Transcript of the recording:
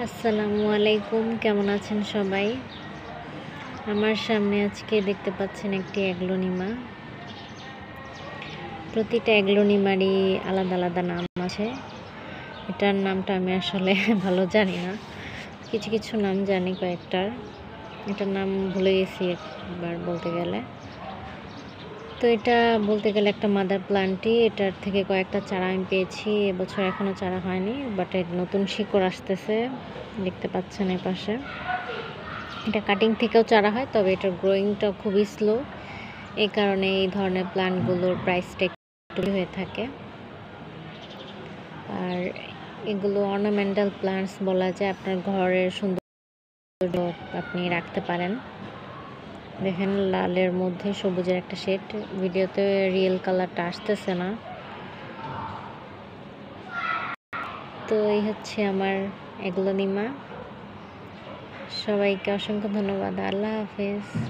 আসসালামু আলাইকুম, কেমন আছেন সবাই? আমার সামনে আজকে দেখতে পাচ্ছেন একটি অ্যাগ্লোনিমা। প্রতিটা অ্যাগ্লোনিমারই আলাদা আলাদা নাম আছে। এটার নামটা আমি আসলে ভালো জানি না, কিছু কিছু নাম জানি কয়েকটার। এটার নাম ভুলে গেছি একবার বলতে গেলে। তো এটা বলতে গেলে একটা মাদার প্লান্টই। এটার থেকে কয়েকটা চারা আমি পেয়েছি। এবছর এখনও চারা হয়নি, বাট এর নতুন শিকড় আসতেছে, দেখতে পাচ্ছেন এই পাশে। এটা কাটিং থেকেও চারা হয়, তবে এটার গ্রোয়িংটা খুবই স্লো। এই কারণে এই ধরনের প্ল্যান্টগুলোর প্রাইসটা একটু হয়ে থাকে। আর এগুলো অর্নামেন্টাল প্ল্যান্টস বলা যায়, আপনার ঘরের সুন্দর আপনি রাখতে পারেন। দেখেন লালের মধ্যে সবুজের একটা শেড, ভিডিওতে রিয়েল কালারটা আসতেছে না। তো এই হচ্ছে আমার অ্যাগ্লোনিমা। সবাইকে অসংখ্য ধন্যবাদ। আল্লাহ হাফেজ।